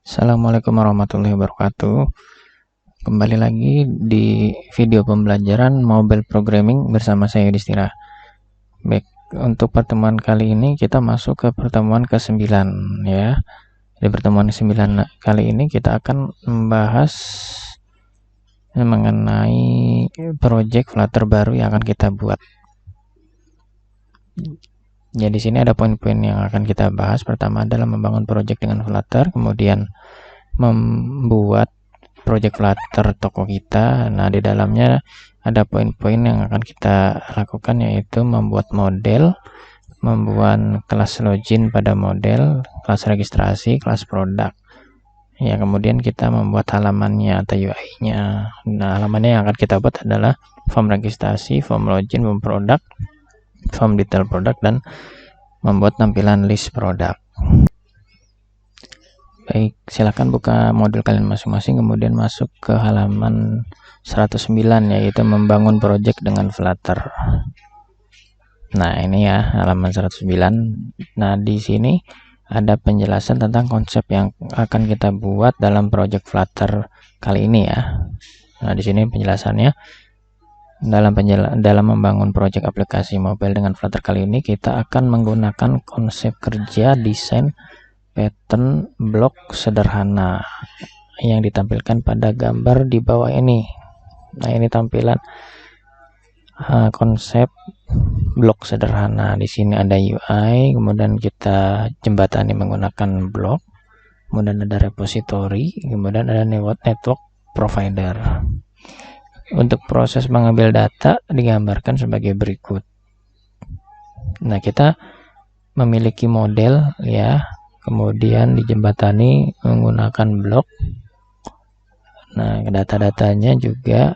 Assalamualaikum warahmatullahi wabarakatuh. Kembali lagi di video pembelajaran mobile programming bersama saya Yudhistira. Baik, untuk pertemuan kali ini kita masuk ke pertemuan ke-9 ya. Di pertemuan ke-9 kali ini kita akan membahas mengenai project Flutter baru yang akan kita buat. Jadi di sini ada poin-poin yang akan kita bahas. Pertama adalah membangun project dengan Flutter, kemudian membuat project Flutter toko kita. Nah, di dalamnya ada poin-poin yang akan kita lakukan, yaitu membuat model, membuat kelas login pada model, kelas registrasi, kelas produk. Ya, kemudian kita membuat halamannya atau UI-nya. Nah, halamannya yang akan kita buat adalah form registrasi, form login, form produk, form detail produk, dan membuat tampilan list produk. Baik, silakan buka modul kalian masing-masing, kemudian masuk ke halaman 109, yaitu membangun project dengan Flutter. Nah, ini ya halaman 109. Nah, di sini ada penjelasan tentang konsep yang akan kita buat dalam project Flutter kali ini ya. Nah, di sini penjelasannya. Dalam membangun proyek aplikasi mobile dengan Flutter kali ini, kita akan menggunakan konsep kerja desain pattern blok sederhana yang ditampilkan pada gambar di bawah ini. Nah, ini tampilan konsep blok sederhana. Di sini ada UI, kemudian kita jembatani menggunakan blok, kemudian ada repository, kemudian ada network provider. Untuk proses mengambil data digambarkan sebagai berikut. Nah, kita memiliki model ya, kemudian dijembatani menggunakan blok. Nah, data-datanya juga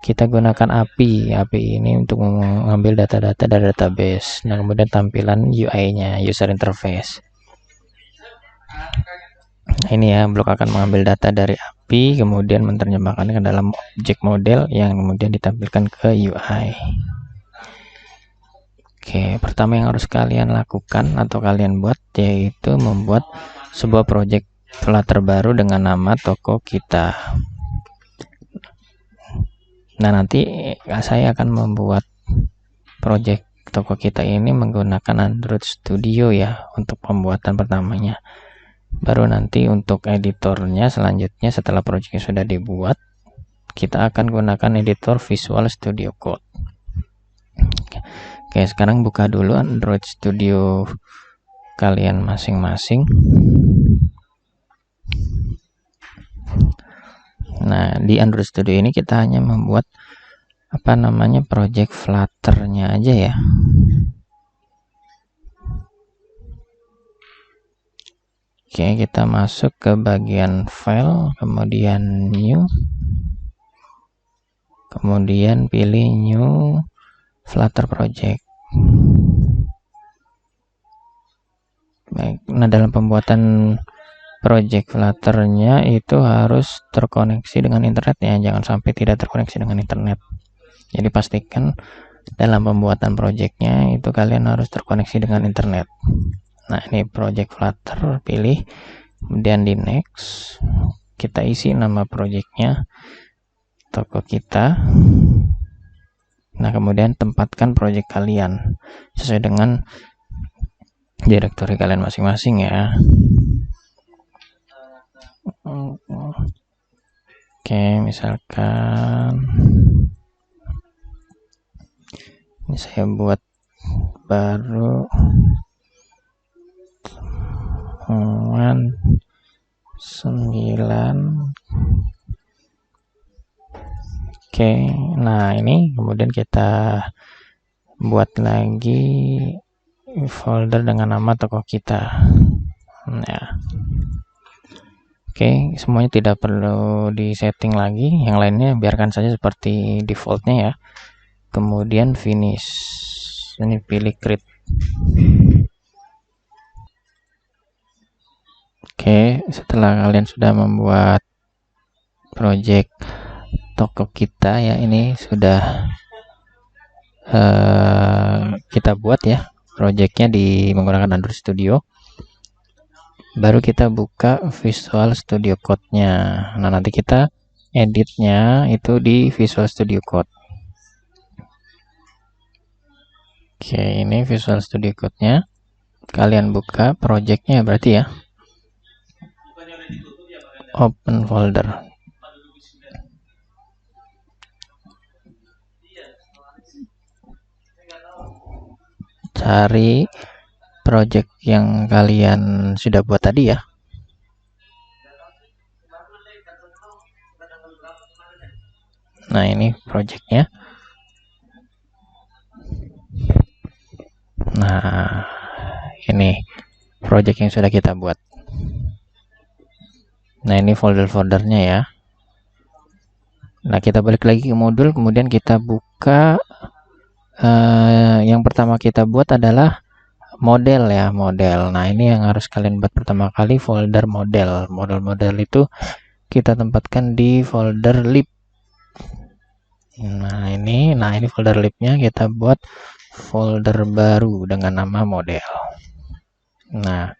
kita gunakan API ini untuk mengambil data-data dari database. Nah, kemudian tampilan UI-nya, user interface. Ini ya, blok akan mengambil data dari API, kemudian menerjemahkannya ke dalam objek model yang kemudian ditampilkan ke UI. Oke, pertama yang harus kalian lakukan atau kalian buat yaitu membuat sebuah project Flutter baru dengan nama toko kita. Nah, nanti saya akan membuat project toko kita ini menggunakan Android Studio ya untuk pembuatan pertamanya. Baru nanti untuk editornya selanjutnya setelah proyeknya sudah dibuat, kita akan gunakan editor Visual Studio Code. Oke, sekarang buka dulu Android Studio kalian masing-masing. Nah, di Android Studio ini kita hanya membuat project Flutter-nya aja ya. Oke, kita masuk ke bagian file, kemudian new, kemudian pilih new Flutter project. Baik, nah dalam pembuatan project Flutter-nya itu harus terkoneksi dengan internet ya, jangan sampai tidak terkoneksi dengan internet. Jadi pastikan dalam pembuatan projectnya itu kalian harus terkoneksi dengan internet. Nah, ini project Flutter, pilih, kemudian di next, kita isi nama projectnya toko kita. Nah, kemudian tempatkan project kalian sesuai dengan direktori kalian masing-masing ya. Oke, misalkan ini saya buat baru 9. Oke, nah ini kemudian kita buat lagi folder dengan nama toko kita. Nah, oke, semuanya tidak perlu disetting lagi, yang lainnya biarkan saja seperti defaultnya ya. Kemudian finish, ini pilih create. Oke, setelah kalian sudah membuat project toko kita ya, ini sudah kita buat ya projectnya di menggunakan Android Studio. baru kita buka Visual Studio Code-nya. Nah, nanti kita editnya itu di Visual Studio Code. Oke, ini Visual Studio Code-nya. Kalian buka project-nya berarti ya. Open folder. Cari project yang kalian sudah buat tadi ya. Nah, ini projectnya. Nah, ini project yang sudah kita buat. Nah, ini folder-foldernya ya. Nah, kita balik lagi ke modul, kemudian kita buka. Yang pertama kita buat adalah model ya, model. Nah, ini yang harus kalian buat pertama kali, folder model. Model-model itu kita tempatkan di folder lib. Nah, ini folder libnya kita buat folder baru dengan nama model. Nah,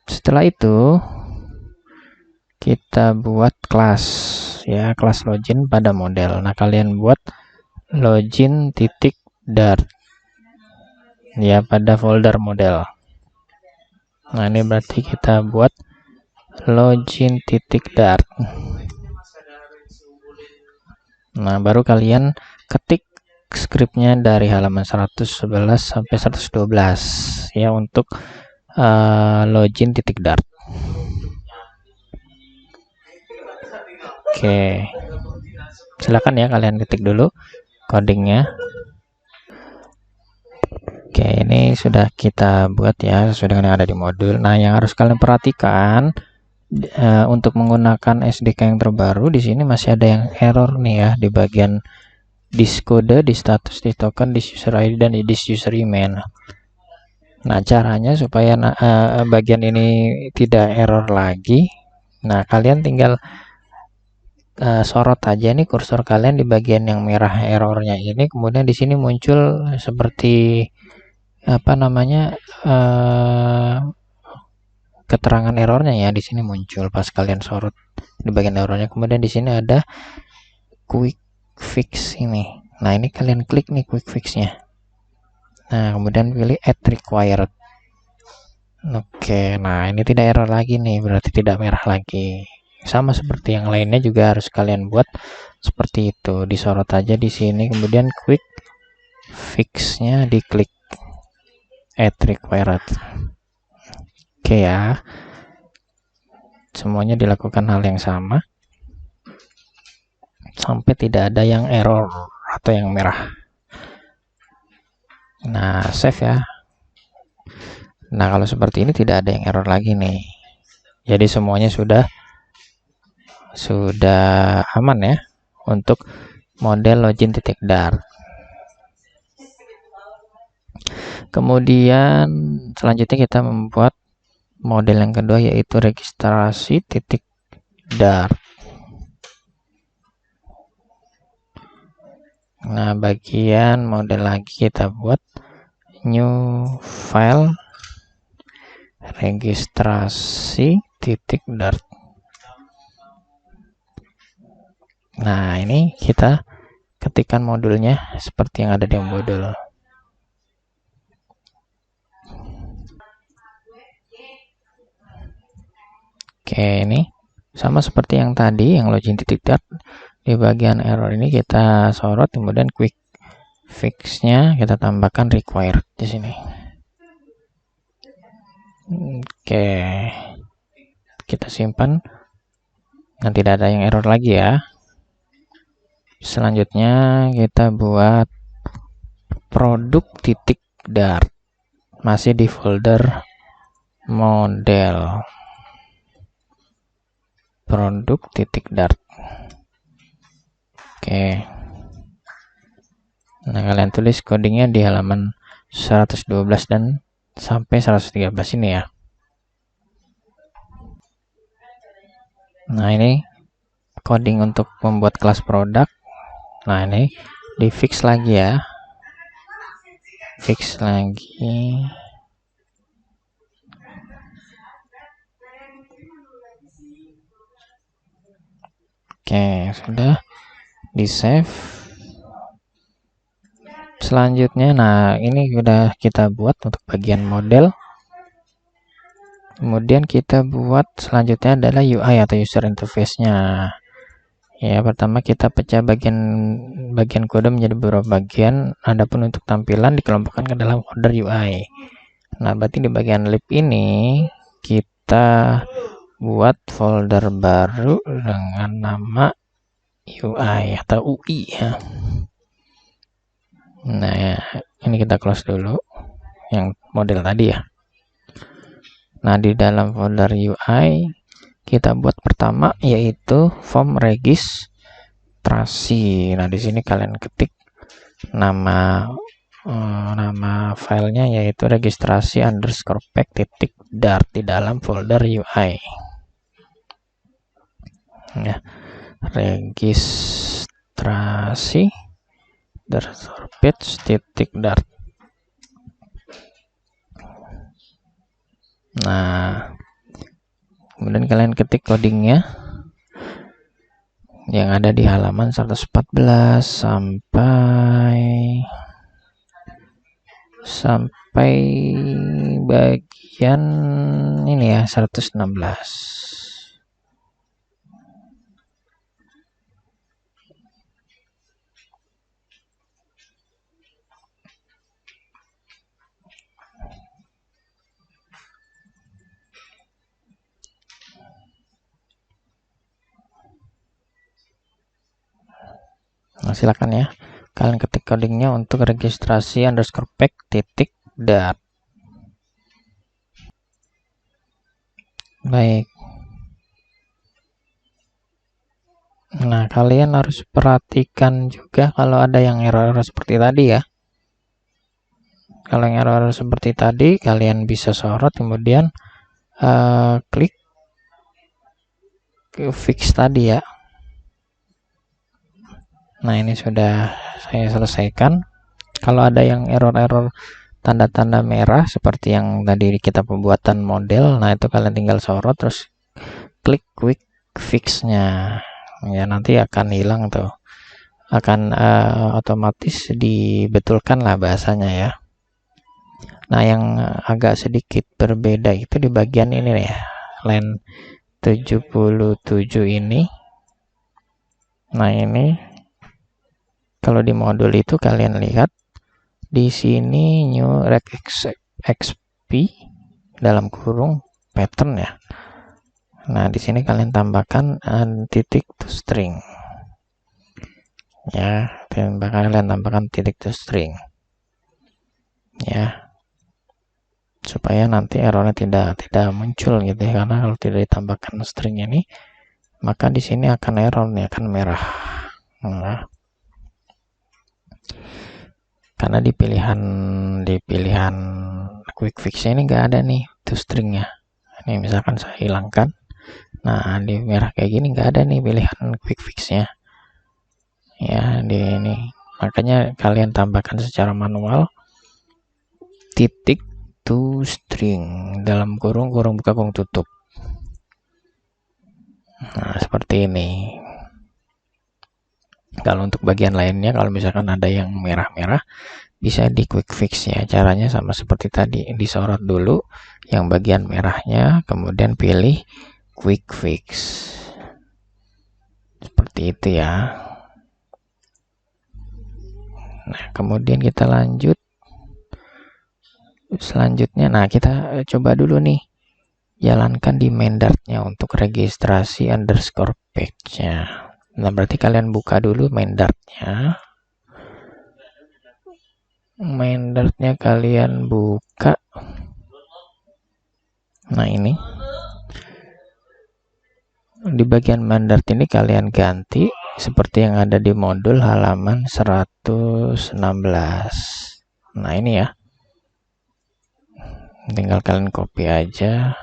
setelah itu kita buat kelas ya, kelas login pada model. Nah, kalian buat login.dart ya pada folder model. Nah, ini berarti kita buat login.dart. Nah, baru kalian ketik scriptnya dari halaman 111 sampai 112 ya untuk login.dart. Oke, silakan ya kalian ketik dulu codingnya. Oke, ini sudah kita buat ya sesuai dengan yang ada di modul. Nah, yang harus kalian perhatikan untuk menggunakan SDK yang terbaru, di sini masih ada yang error nih ya di bagian this code, di status, di token, di user ID, dan di user email. Nah, caranya supaya bagian ini tidak error lagi. Nah, kalian tinggal sorot aja nih kursor kalian di bagian yang merah errornya ini, kemudian di sini muncul seperti apa namanya keterangan errornya ya, di sini muncul pas kalian sorot di bagian errornya. Kemudian di sini ada quick fix ini. Nah, ini kalian klik nih quick fixnya. Nah, kemudian pilih add required. Oke, nah ini tidak error lagi nih, berarti tidak merah lagi. Sama seperti yang lainnya juga harus kalian buat seperti itu. Disorot aja di sini, kemudian quick fix-nya diklik add required. Oke ya. Semuanya dilakukan hal yang sama sampai tidak ada yang error atau yang merah. Nah, save ya. Nah, kalau seperti ini tidak ada yang error lagi nih. Jadi semuanya sudah aman ya untuk model login.dart. Kemudian selanjutnya kita membuat model yang kedua, yaitu registrasi.dart. Nah, bagian model lagi kita buat new file registrasi.dart. Nah, ini kita ketikkan modulnya seperti yang ada di modul. Oke, ini sama seperti yang tadi, yang login.dart. Di bagian error ini kita sorot, kemudian quick fix-nya kita tambahkan required di sini. Oke, kita simpan. Nah, tidak ada yang error lagi ya. Selanjutnya kita buat produk.dart, masih di folder model. Produk.dart. Oke. Nah, kalian tulis codingnya di halaman 112 dan sampai 113 ini ya. Nah, ini coding untuk membuat kelas produk. Nah, ini di fix lagi ya. Fix lagi. Oke, sudah di save. Selanjutnya, nah ini sudah kita buat untuk bagian model. Kemudian kita buat selanjutnya adalah UI atau user interface-nya. Ya, pertama kita pecah bagian kode menjadi beberapa bagian. Adapun untuk tampilan dikelompokkan ke dalam folder UI. Nah, berarti di bagian lib ini kita buat folder baru dengan nama UI atau UI ya. Nah, ya, ini kita close dulu yang model tadi ya. Nah, di dalam folder UI kita buat pertama yaitu form registrasi. Nah, di sini kalian ketik nama filenya yaitu registrasi_pack.dart di dalam folder UI. Ya, registrasi page.dart. Nah, kemudian kalian ketik codingnya yang ada di halaman 114 sampai bagian ini ya 116. Nah, silakan ya. Kalian ketik codingnya untuk registrasi_pack.dart. Baik. Nah, kalian harus perhatikan juga kalau ada yang error seperti tadi ya. Kalau yang error seperti tadi, kalian bisa sorot, kemudian klik ke fix tadi ya. Nah, ini sudah saya selesaikan. Kalau ada yang error-error tanda-tanda merah seperti yang tadi kita pembuatan model, nah itu kalian tinggal sorot terus klik quick fix-nya. Ya, nanti akan hilang tuh. Akan otomatis dibetulkan lah bahasanya ya. Nah, yang agak sedikit berbeda itu di bagian ini ya. Line 77 ini. Nah, ini kalau di modul itu kalian lihat di sini new rec xp dalam kurung pattern ya. Nah, di sini kalian tambahkan titik to string. Ya, kalian tambahkan titik to string. Ya. Supaya nanti errornya tidak muncul gitu ya, karena kalau tidak ditambahkan string ini maka di sini akan error nih, akan merah. Nah, karena di pilihan quick fix ini enggak ada nih to stringnya. Ini misalkan saya hilangkan, nah di merah kayak gini enggak ada nih pilihan quick fixnya ya. Di ini makanya kalian tambahkan secara manual titik to string dalam kurung buka kurung tutup. Nah, seperti ini. Kalau untuk bagian lainnya, kalau misalkan ada yang merah-merah, bisa di quick fix ya. Caranya sama seperti tadi, disorot dulu yang bagian merahnya, kemudian pilih quick fix. Seperti itu ya. Nah, kemudian kita lanjut. Selanjutnya, nah kita coba dulu nih. Jalankan di main Dart-nya untuk registrasi underscore page-nya. Nah, berarti kalian buka dulu main Dart-nya. Main Dart-nya kalian buka. Nah, ini. Di bagian main Dart ini kalian ganti seperti yang ada di modul halaman 116. Nah, ini ya. Tinggal kalian copy aja.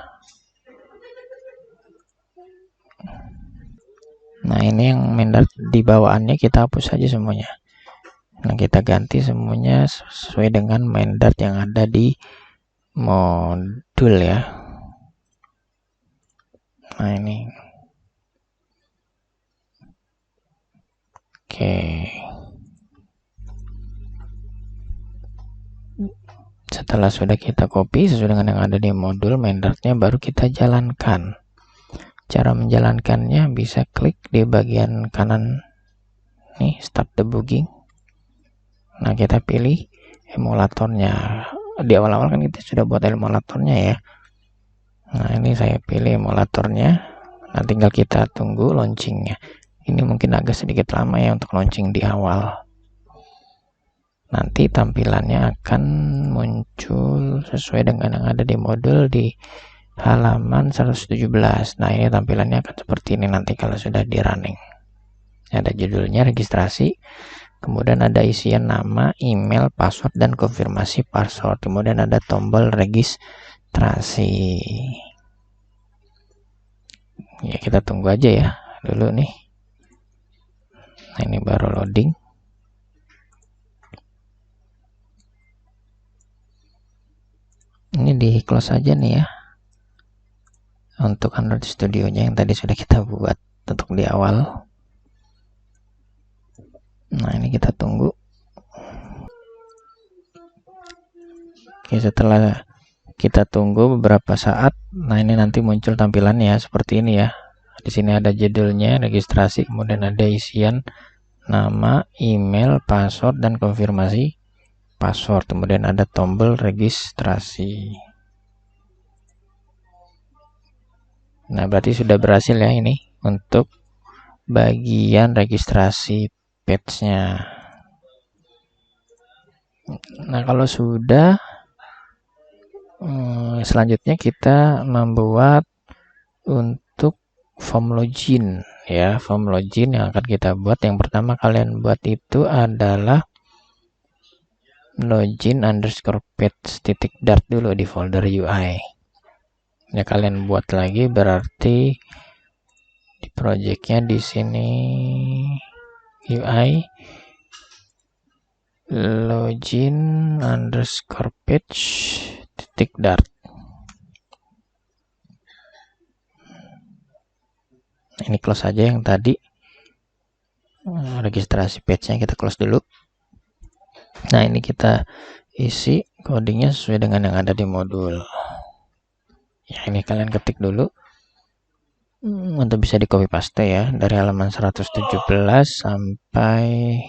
Nah, ini yang main Dart di bawaannya kita hapus saja semuanya. Nah, kita ganti semuanya sesuai dengan main Dart yang ada di modul ya. Nah ini. Oke. Setelah sudah kita copy sesuai dengan yang ada di modul main dartnya, baru kita jalankan. Cara menjalankannya bisa klik di bagian kanan nih, start debugging. Nah kita pilih emulatornya. Di awal-awal kan kita sudah buat emulatornya ya. Nah ini saya pilih emulatornya. Nah tinggal kita tunggu launchingnya. Ini mungkin agak sedikit lama ya untuk launching di awal. Nanti tampilannya akan muncul sesuai dengan yang ada di modul di halaman 117. Nah ini tampilannya akan seperti ini nanti kalau sudah di running. Ada judulnya registrasi, kemudian ada isian nama, email, password, dan konfirmasi password. Kemudian ada tombol registrasi. Ya kita tunggu aja ya dulu nih. Nah ini baru loading. Ini di close aja nih ya untuk Android Studio-nya yang tadi sudah kita buat untuk di awal. Nah ini kita tunggu. Oke, setelah kita tunggu beberapa saat, nah ini nanti muncul tampilannya seperti ini ya. Di sini ada judulnya registrasi, kemudian ada isian nama, email, password, dan konfirmasi password. Kemudian ada tombol registrasi. Nah berarti sudah berhasil ya ini untuk bagian registrasi page-nya. Nah kalau sudah, selanjutnya kita membuat untuk form login ya. Form login yang akan kita buat, yang pertama kalian buat itu adalah login_page.dart dulu di folder UI ya. Kalian buat lagi berarti di projectnya di sini UI login_page.dart. Ini close aja yang tadi registrasi page-nya, kita close dulu. Nah ini kita isi codingnya sesuai dengan yang ada di modul ya. Ini kalian ketik dulu untuk bisa di copy paste ya, dari halaman 117 sampai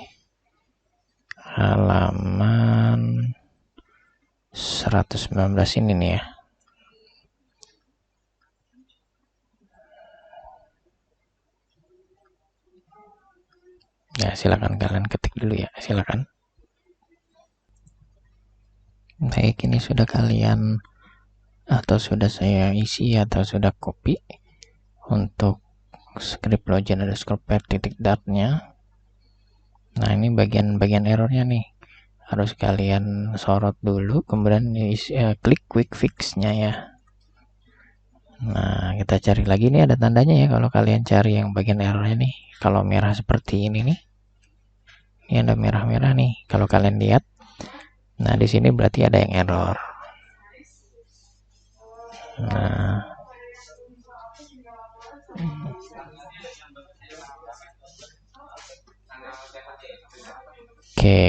halaman 119 ini nih ya. Ya silakan kalian ketik dulu ya, silakan. Baik, ini sudah kalian atau sudah saya isi atau sudah copy untuk script login_page.dart-nya. Nah ini bagian errornya nih, harus kalian sorot dulu, kemudian klik quick fix-nya ya. Nah kita cari lagi nih, ada tandanya ya kalau kalian cari yang bagian errornya nih. Kalau merah seperti ini nih, ini ada merah-merah nih kalau kalian lihat. Nah di sini berarti ada yang error. Nah oke,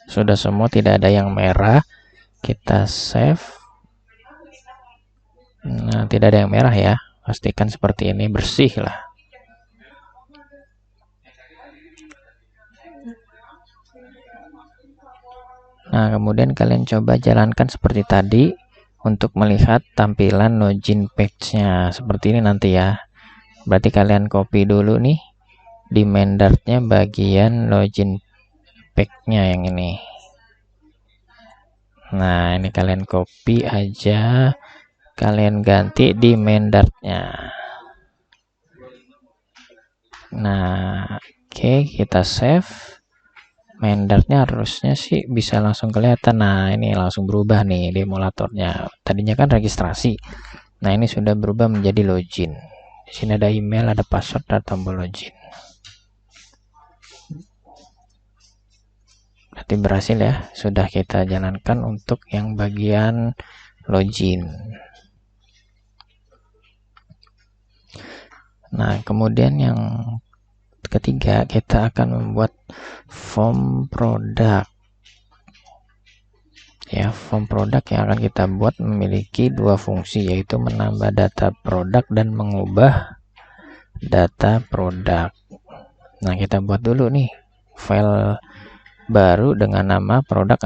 sudah semua, tidak ada yang merah. Kita save. Nah tidak ada yang merah ya, pastikan seperti ini, bersih lah. Nah kemudian kalian coba jalankan seperti tadi untuk melihat tampilan login page-nya seperti ini nanti ya. Berarti kalian copy dulu nih di main dart-nya bagian login page-nya yang ini. Nah ini kalian copy aja, kalian ganti di main dart-nya. Nah oke, kita save. Main dart-nya harusnya sih bisa langsung kelihatan. Nah ini langsung berubah nih di emulatornya. Tadinya kan registrasi, nah ini sudah berubah menjadi login. Di sini ada email, ada password, ada tombol login. Berarti berhasil ya, sudah kita jalankan untuk yang bagian login. Nah, kemudian yang ketiga, kita akan membuat form produk. Ya, form produk yang akan kita buat memiliki dua fungsi, yaitu menambah data produk dan mengubah data produk. Nah, kita buat dulu nih file baru dengan nama product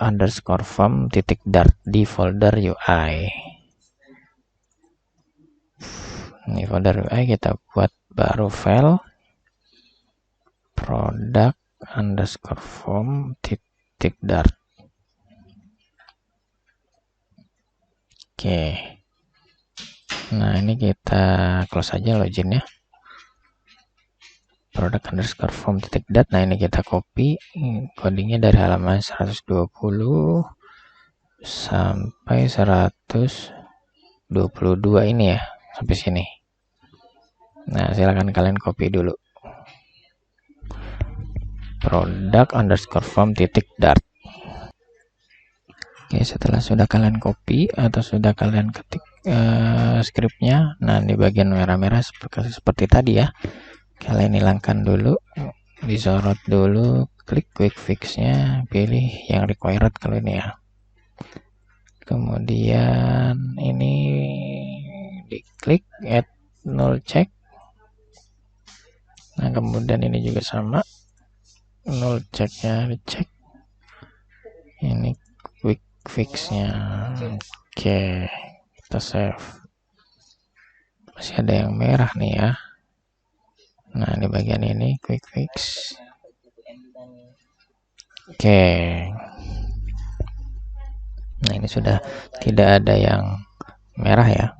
underscore form .dart di folder UI. Ini folder UI kita buat baru file product underscore form .dart. Oke. Nah, ini kita close aja login ya. Product underscore form .dart. Nah, ini kita copy codingnya dari halaman 120 sampai 122 ini ya, sampai sini. Nah, silakan kalian copy dulu. Product underscore form .dart. Oke, setelah sudah kalian copy atau sudah kalian ketik scriptnya, nah di bagian merah-merah seperti tadi ya, kalian hilangkan dulu, disorot dulu, klik quick fix-nya, pilih yang required kalau ini ya. Kemudian ini diklik add null check. Nah, kemudian ini juga sama, null check-nya dicek. Ini quick fix-nya. Oke, kita save. Masih ada yang merah nih ya. Nah, di bagian ini quick fix. Oke. Nah, ini sudah tidak ada yang merah ya.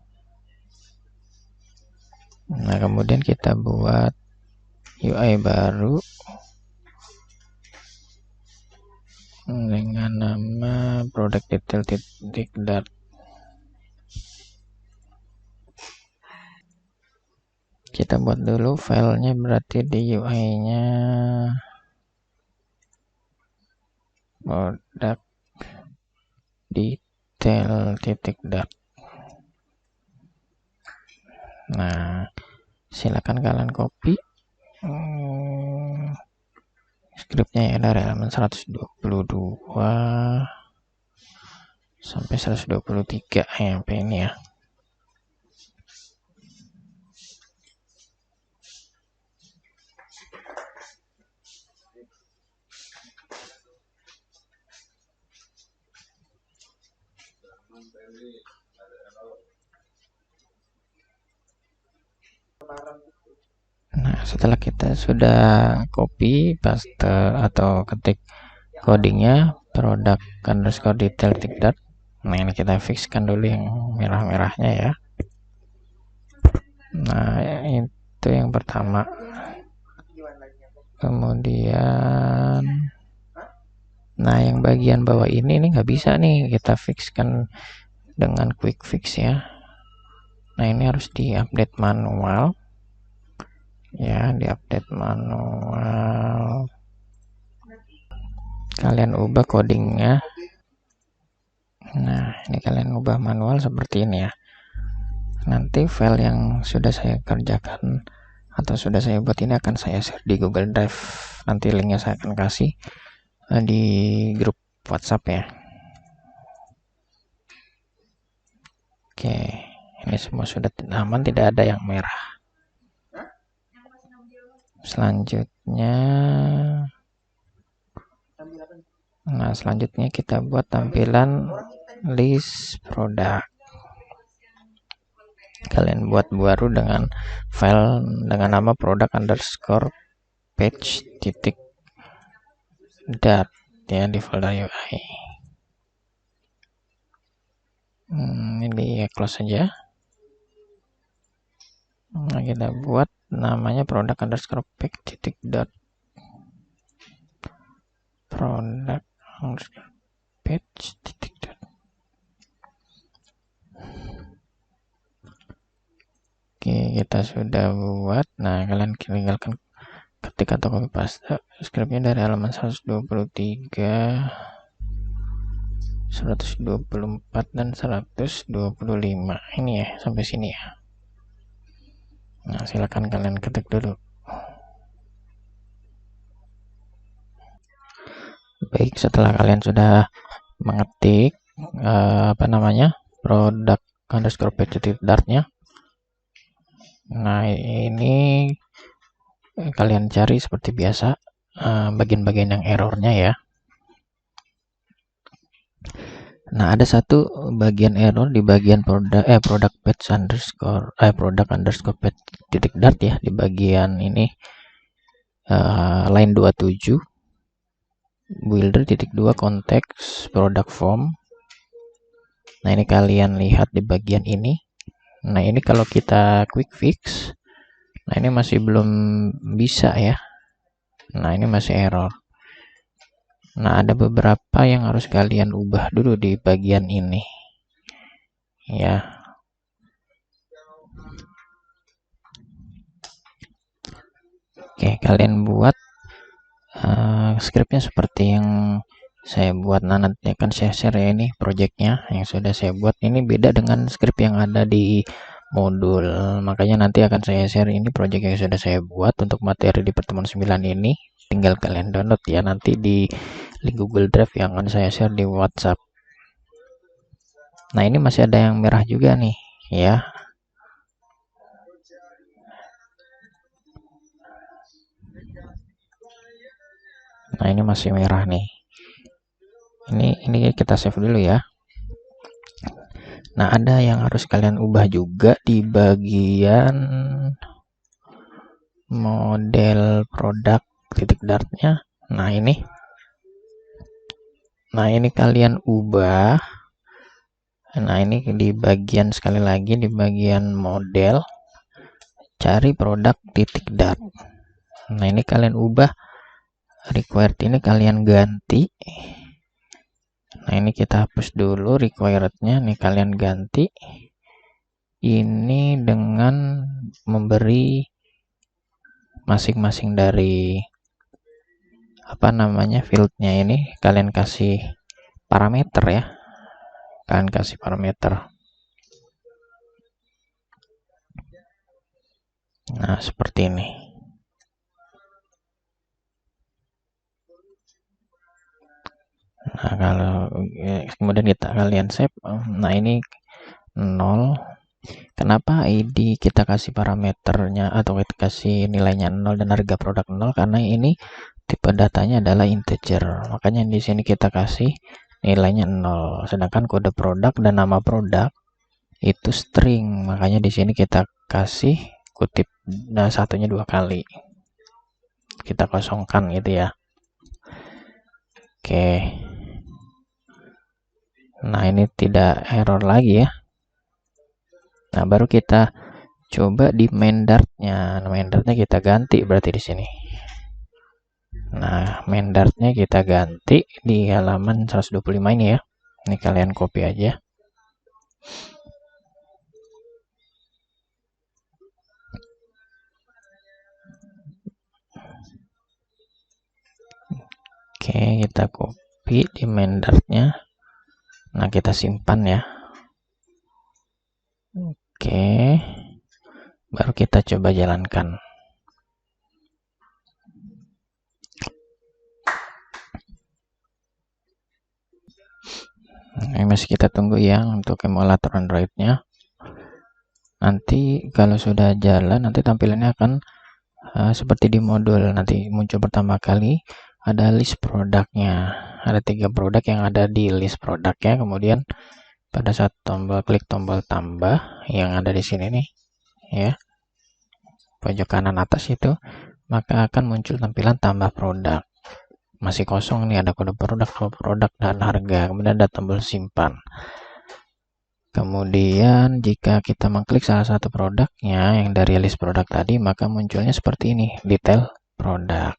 Nah, kemudian kita buat UI baru dengan nama product detail.dart. Kita buat dulu filenya, berarti di UI-nya product detail.dart. Nah, silakan kalian copy scriptnya ya dari halaman 122 sampai 123 sampai ini ya. Nah, setelah kita sudah copy, paste atau ketik codingnya product underscore detail.dart. Nah, ini kita fixkan dulu yang merah-merahnya ya. Nah, itu yang pertama. Kemudian, nah yang bagian bawah ini nggak bisa nih kita fixkan dengan quick fix ya. Nah, ini harus diupdate manual. Ya, diupdate manual. Kalian ubah codingnya. Nah, ini kalian ubah manual seperti ini ya. Nanti file yang sudah saya kerjakan atau sudah saya buat ini akan saya share di Google Drive. Nanti linknya saya akan kasih di grup WhatsApp ya. Oke, ini semua sudah aman, tidak ada yang merah. Selanjutnya, kita buat tampilan list produk. Kalian buat baru dengan file dengan nama product underscore page.dart ya di folder UI. Ini di close saja. Nah, kita buat namanya product underscore page.dart. Product underscore page.dart. Oke, kita sudah buat. Nah, kalian tinggalkan ketik atau copy paste scriptnya dari halaman 123, 124 dan 125 ini ya, sampai sini ya. Nah, silakan kalian ketik dulu. Baik, setelah kalian sudah mengetik produk underscore page dartnya, nah ini kalian cari seperti biasa bagian-bagian yang errornya ya. Nah, ada satu bagian error di bagian produk page underscore produk underscore page titik dart ya, di bagian ini line 27 builder titik 2 konteks product form. Nah, ini kalian lihat di bagian ini. Nah, ini kalau kita quick fix, nah ini masih belum bisa ya. Nah, ini masih error. Nah, ada beberapa yang harus kalian ubah dulu di bagian ini ya. Oke, kalian buat scriptnya seperti yang saya buat. Nah, nanti akan saya share ya, ini projectnya yang sudah saya buat. Ini beda dengan script yang ada di modul, makanya nanti akan saya share ini project yang sudah saya buat untuk materi di pertemuan 9 ini. Tinggal kalian download ya nanti di link Google Drive yang akan saya share di WhatsApp. Nah, ini masih ada yang merah juga nih ya. Nah, ini masih merah nih. Ini kita save dulu ya. Nah, ada yang harus kalian ubah juga di bagian model produk titik dartnya. Nah, ini kalian ubah. Nah, ini di bagian, sekali lagi di bagian model, cari produk titik dart. Nah, ini kalian ubah, required ini kalian ganti. Nah, ini kita hapus dulu requirednya, nih kalian ganti ini dengan memberi masing-masing dari fieldnya ini kalian kasih parameter ya. Kalian kasih parameter. Nah, seperti ini. Nah, kalau kemudian kalian save. Nah, ini 0. Kenapa ID kita kasih parameternya atau kita kasih nilainya 0 dan harga produk 0? Karena ini tipe datanya adalah integer. Makanya di sini kita kasih nilainya 0. Sedangkan kode produk dan nama produk itu string. Makanya di sini kita kasih kutip satunya 2 kali. Kita kosongkan gitu ya. Oke. Nah, ini tidak error lagi ya. Nah, baru kita coba di main dartnya. Nah, main dartnya kita ganti berarti di sini. Nah, main dartnya kita ganti di halaman 125 ini ya. Ini kalian copy aja. Oke, kita copy di main dartnya. Nah, kita simpan ya. Oke, baru kita coba jalankan. Ini masih kita tunggu ya untuk emulator Androidnya. Nanti kalau sudah jalan, nanti tampilannya akan seperti di modul. Nanti muncul pertama kali ada list produknya. Ada 3 produk yang ada di list produknya. Kemudian pada saat klik tombol tambah yang ada di sini nih ya, pojok kanan atas itu, maka akan muncul tampilan tambah produk. Masih kosong nih, ada kode produk dan harga. Kemudian ada tombol simpan. Kemudian jika kita mengklik salah satu produknya yang dari list produk tadi, maka munculnya seperti ini, detail produk.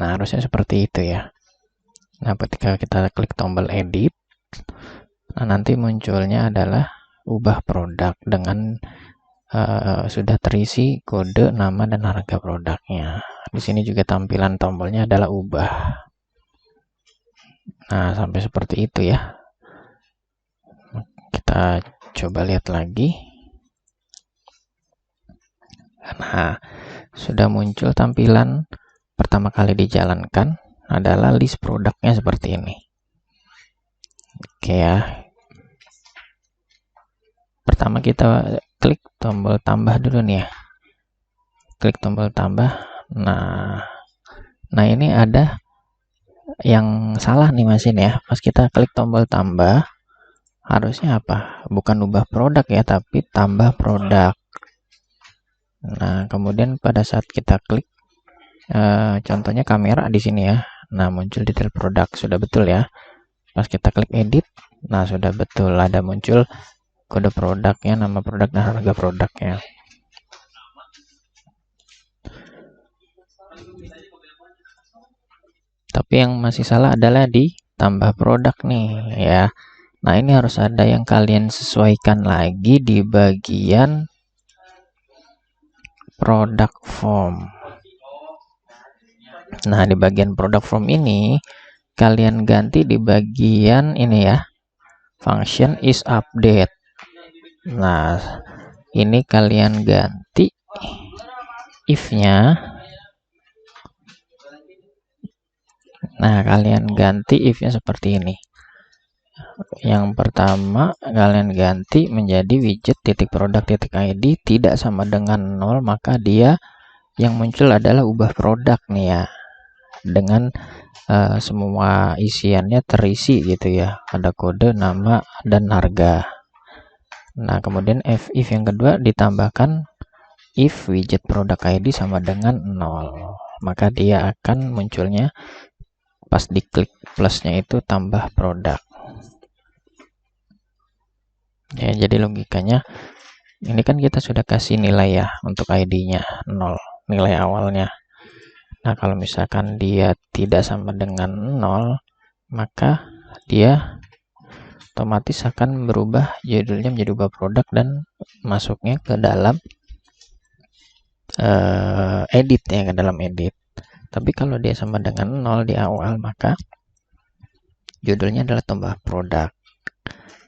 Nah, harusnya seperti itu ya. Nah, ketika kita klik tombol edit, nah nanti munculnya adalah ubah produk dengan sudah terisi kode, nama, dan harga produknya. Di sini juga tampilan tombolnya adalah ubah. Nah, sampai seperti itu ya. Kita coba lihat lagi. Nah, sudah muncul tampilan pertama kali dijalankan adalah list produknya seperti ini. Oke ya. Pertama kita klik tombol tambah dulu nih ya. Klik tombol tambah. Nah ini ada yang salah nih mesin ya. Pas kita klik tombol tambah, harusnya apa? Bukan ubah produk ya, tapi tambah produk. Nah, kemudian pada saat kita klik, contohnya kamera di sini ya. Nah, muncul detail produk, sudah betul ya. Pas kita klik edit, nah sudah betul, ada muncul kode produknya, nama produk dan harga produknya. Tapi yang masih salah adalah di tambah produk nih ya. Nah, ini harus ada yang kalian sesuaikan lagi di bagian product form. Nah, di bagian product form ini kalian ganti di bagian ini ya. Function is update. Nah, ini kalian ganti if-nya. Nah, kalian ganti if-nya seperti ini. Yang pertama, kalian ganti menjadi widget titik produk titik ID tidak sama dengan 0, maka dia yang muncul adalah ubah produk nih ya. Dengan semua isiannya terisi gitu ya. Ada kode, nama, dan harga. Nah, kemudian if yang kedua ditambahkan if widget produk ID sama dengan 0, maka dia akan munculnya pas diklik plusnya itu tambah produk ya. Jadi logikanya ini kan kita sudah kasih nilai ya untuk ID-nya 0, nilai awalnya. Nah, kalau misalkan dia tidak sama dengan 0, maka dia otomatis akan berubah judulnya menjadi ubah produk dan masuknya ke dalam edit ya, ke dalam edit. Tapi kalau dia sama dengan 0 di awal, maka judulnya adalah tambah produk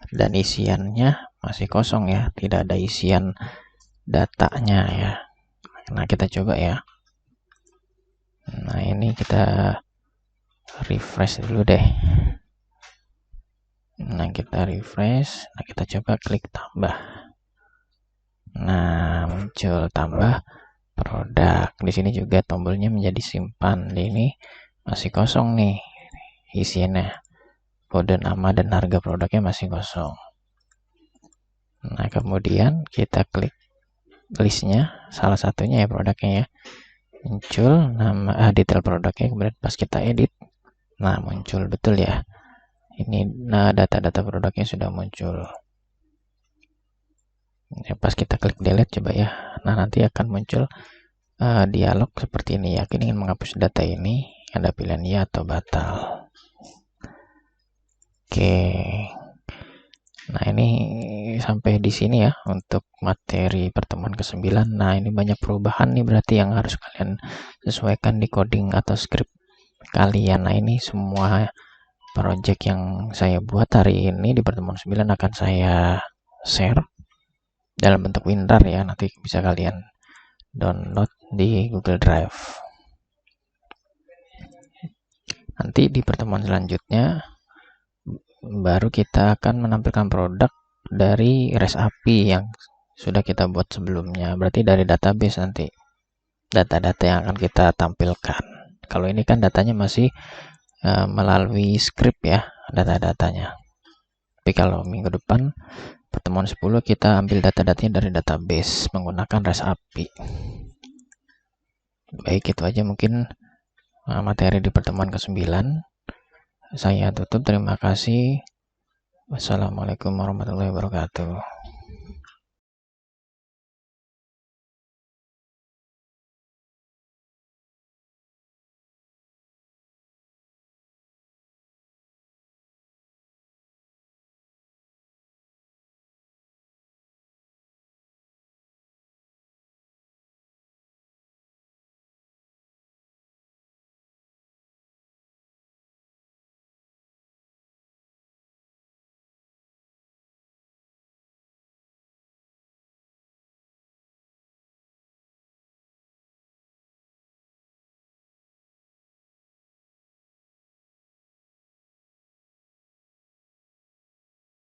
dan isiannya masih kosong ya, tidak ada isian datanya ya. Nah, kita coba ya. Nah, ini kita refresh dulu deh. Nah, kita refresh. Nah, kita coba klik tambah. Nah, muncul tambah produk. Di sini juga tombolnya menjadi simpan. Ini masih kosong nih isinya. Kode nama dan harga produknya masih kosong. Nah, kemudian kita klik listnya, salah satunya ya produknya ya. Muncul nama detail produknya, kemudian pas kita edit, nah muncul betul ya. Ini nah data-data produknya sudah muncul. Ya, pas kita klik delete coba ya. Nah, nanti akan muncul dialog seperti ini. Yakin ingin menghapus data ini? Ada pilihan ya atau batal. Oke. Nah, ini sampai di sini ya untuk materi pertemuan ke-9. Nah, ini banyak perubahan nih berarti yang harus kalian sesuaikan di coding atau script kalian. Nah, ini semua project yang saya buat hari ini di pertemuan 9 akan saya share dalam bentuk WinRAR ya. Nanti bisa kalian download di Google Drive. Nanti di pertemuan selanjutnya baru kita akan menampilkan produk dari REST API yang sudah kita buat sebelumnya. Berarti dari database nanti data-data yang akan kita tampilkan. Kalau ini kan datanya masih melalui script ya, data-datanya. Tapi kalau minggu depan pertemuan 10 kita ambil data-datanya dari database menggunakan REST API. Baik, itu aja mungkin materi di pertemuan ke-9. Saya tutup, terima kasih. Wassalamualaikum warahmatullahi wabarakatuh.